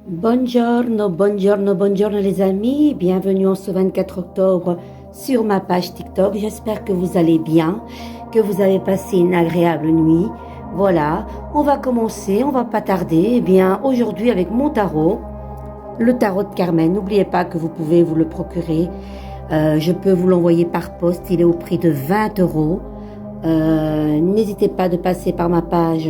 Buongiorno, buongiorno, buongiorno les amis, bienvenue en ce 24 octobre sur ma page TikTok. J'espère que vous allez bien, que vous avez passé une agréable nuit. Voilà, on va commencer, on va pas tarder. Eh bien, aujourd'hui avec mon tarot, le tarot de Carmen. N'oubliez pas que vous pouvez vous le procurer. Je peux vous l'envoyer par poste, il est au prix de 20 euros. N'hésitez pas de passer par ma page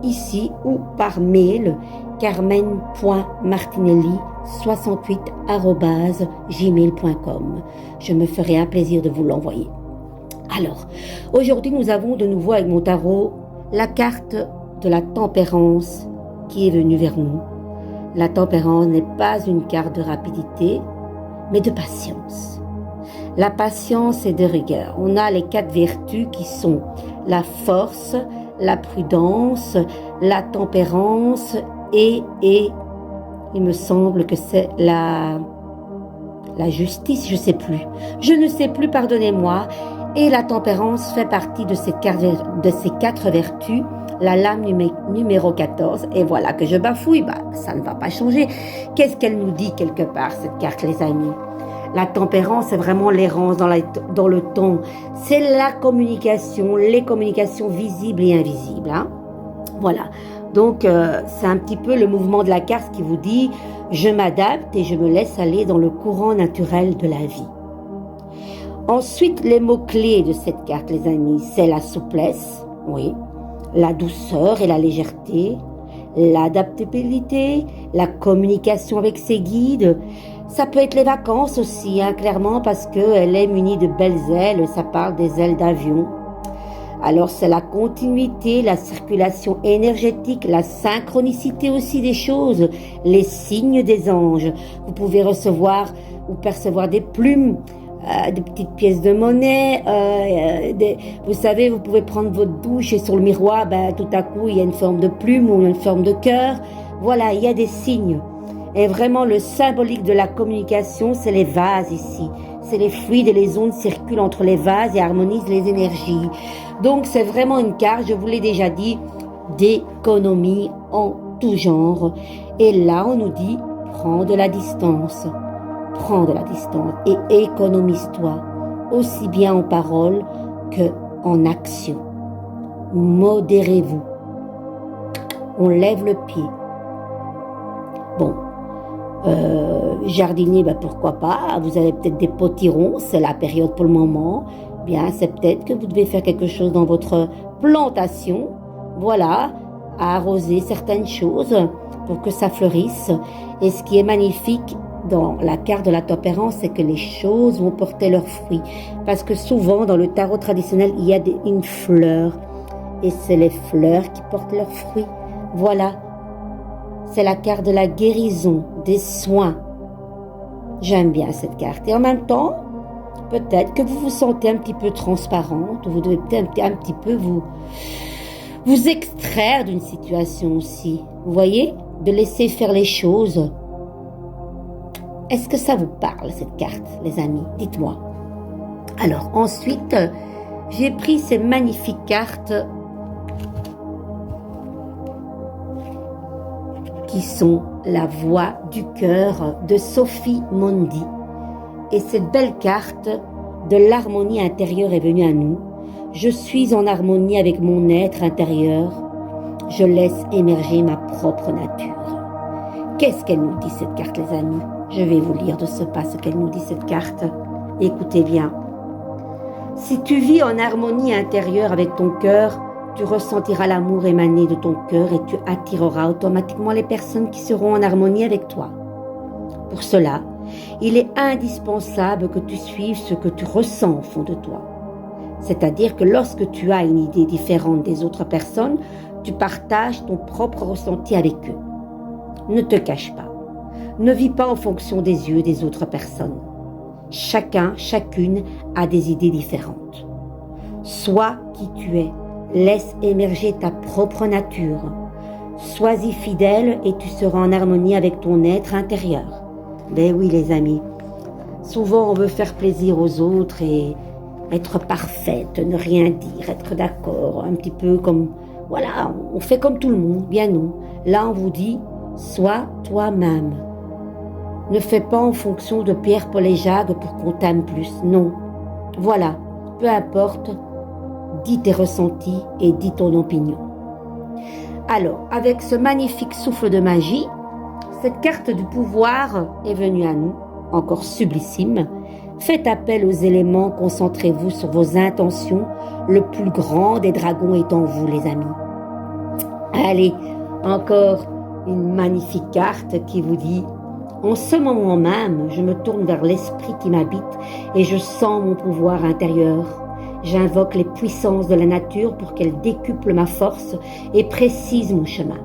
ici ou par mail carmen.martinelli68@gmail.com. Je me ferai un plaisir de vous l'envoyer. Alors, aujourd'hui nous avons de nouveau avec mon tarot la carte de la tempérance qui est venue vers nous. La tempérance n'est pas une carte de rapidité, mais de patience. La patience et de rigueur. On a les 4 vertus qui sont la force, la prudence, la tempérance et il me semble que c'est la justice, je ne sais plus, pardonnez-moi. Et la tempérance fait partie de ces 4 vertus, la lame numéro 14. Et voilà que je bafouille, ça ne va pas changer. Qu'est-ce qu'elle nous dit quelque part, cette carte, les amis? La tempérance, c'est vraiment l'errance dans le temps. C'est la communication, les communications visibles et invisibles. Hein? Voilà. Donc, c'est un petit peu le mouvement de la carte qui vous dit « Je m'adapte et je me laisse aller dans le courant naturel de la vie ». Ensuite, les mots-clés de cette carte, les amis, c'est la souplesse, oui, la douceur et la légèreté, l'adaptabilité, la communication avec ses guides. Ça peut être les vacances aussi, hein, clairement, parce qu'elle est munie de belles ailes, ça parle des ailes d'avion. Alors, c'est la continuité, la circulation énergétique, la synchronicité aussi des choses, les signes des anges. Vous pouvez recevoir ou percevoir des plumes, des petites pièces de monnaie, vous savez, vous pouvez prendre votre douche et sur le miroir, tout à coup, il y a une forme de plume ou une forme de cœur. Voilà, il y a des signes. Et vraiment, le symbolique de la communication, c'est les vases ici. C'est les fluides et les ondes circulent entre les vases et harmonisent les énergies. Donc, c'est vraiment une carte, je vous l'ai déjà dit, d'économie en tout genre. Et là, on nous dit, prends de la distance. Prends de la distance et économise-toi, aussi bien en parole que en action. Modérez-vous. On lève le pied. Bon, jardinier, pourquoi pas, vous avez peut-être des potirons, c'est la période pour le moment, bien c'est peut-être que vous devez faire quelque chose dans votre plantation, voilà, à arroser certaines choses pour que ça fleurisse. Et ce qui est magnifique dans la carte de la tempérance, c'est que les choses vont porter leurs fruits. Parce que souvent, dans le tarot traditionnel, il y a une fleur. Et c'est les fleurs qui portent leurs fruits. Voilà. C'est la carte de la guérison, des soins. J'aime bien cette carte. Et en même temps, peut-être que vous vous sentez un petit peu transparente. Vous devez peut-être un petit peu vous extraire d'une situation aussi. Vous voyez? De laisser faire les choses. Est-ce que ça vous parle, cette carte, les amis? Dites-moi. Alors, ensuite, j'ai pris ces magnifiques cartes qui sont la voix du cœur de Sophie Mondi. Et cette belle carte de l'harmonie intérieure est venue à nous. Je suis en harmonie avec mon être intérieur. Je laisse émerger ma propre nature. Qu'est-ce qu'elle nous dit, cette carte, les amis? Je vais vous lire de ce pas ce qu'elle nous dit, cette carte. Écoutez bien. Si tu vis en harmonie intérieure avec ton cœur, tu ressentiras l'amour émaner de ton cœur et tu attireras automatiquement les personnes qui seront en harmonie avec toi. Pour cela, il est indispensable que tu suives ce que tu ressens au fond de toi. C'est-à-dire que lorsque tu as une idée différente des autres personnes, tu partages ton propre ressenti avec eux. Ne te cache pas. Ne vis pas en fonction des yeux des autres personnes. Chacun, chacune a des idées différentes. Sois qui tu es. Laisse émerger ta propre nature. Sois-y fidèle et tu seras en harmonie avec ton être intérieur. Ben oui, les amis. Souvent, on veut faire plaisir aux autres et être parfaite, ne rien dire, être d'accord, un petit peu comme... Voilà, on fait comme tout le monde, bien non. Là, on vous dit, Sois toi-même. Ne fais pas en fonction de Pierre, Paul et Jacques pour qu'on t'aime plus. Non. Voilà, peu importe, dis tes ressentis et dis ton opinion. Alors, avec ce magnifique souffle de magie, cette carte du pouvoir est venue à nous, encore sublissime. Faites appel aux éléments, concentrez-vous sur vos intentions. Le plus grand des dragons est en vous, les amis. Allez, encore une magnifique carte qui vous dit: en ce moment même, je me tourne vers l'esprit qui m'habite et je sens mon pouvoir intérieur. J'invoque les puissances de la nature pour qu'elles décuplent ma force et précisent mon chemin.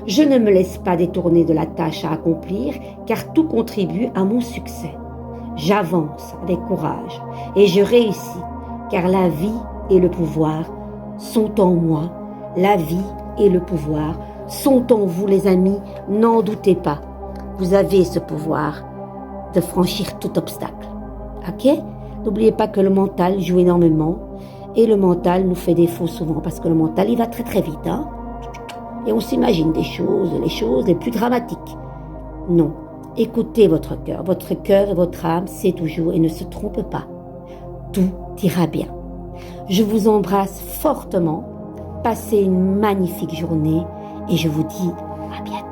Je ne me laisse pas détourner de la tâche à accomplir, car tout contribue à mon succès. J'avance avec courage et je réussis, car la vie et le pouvoir sont en moi. La vie et le pouvoir sont en vous, les amis, n'en doutez pas. Vous avez ce pouvoir de franchir tout obstacle. Ok? N'oubliez pas que le mental joue énormément et le mental nous fait défaut souvent parce que le mental, il va très très vite. Hein? Et on s'imagine des choses, les choses les plus dramatiques. Non. Écoutez votre cœur. Votre cœur et votre âme, c'est toujours et ne se trompe pas. Tout ira bien. Je vous embrasse fortement. Passez une magnifique journée et je vous dis à bientôt.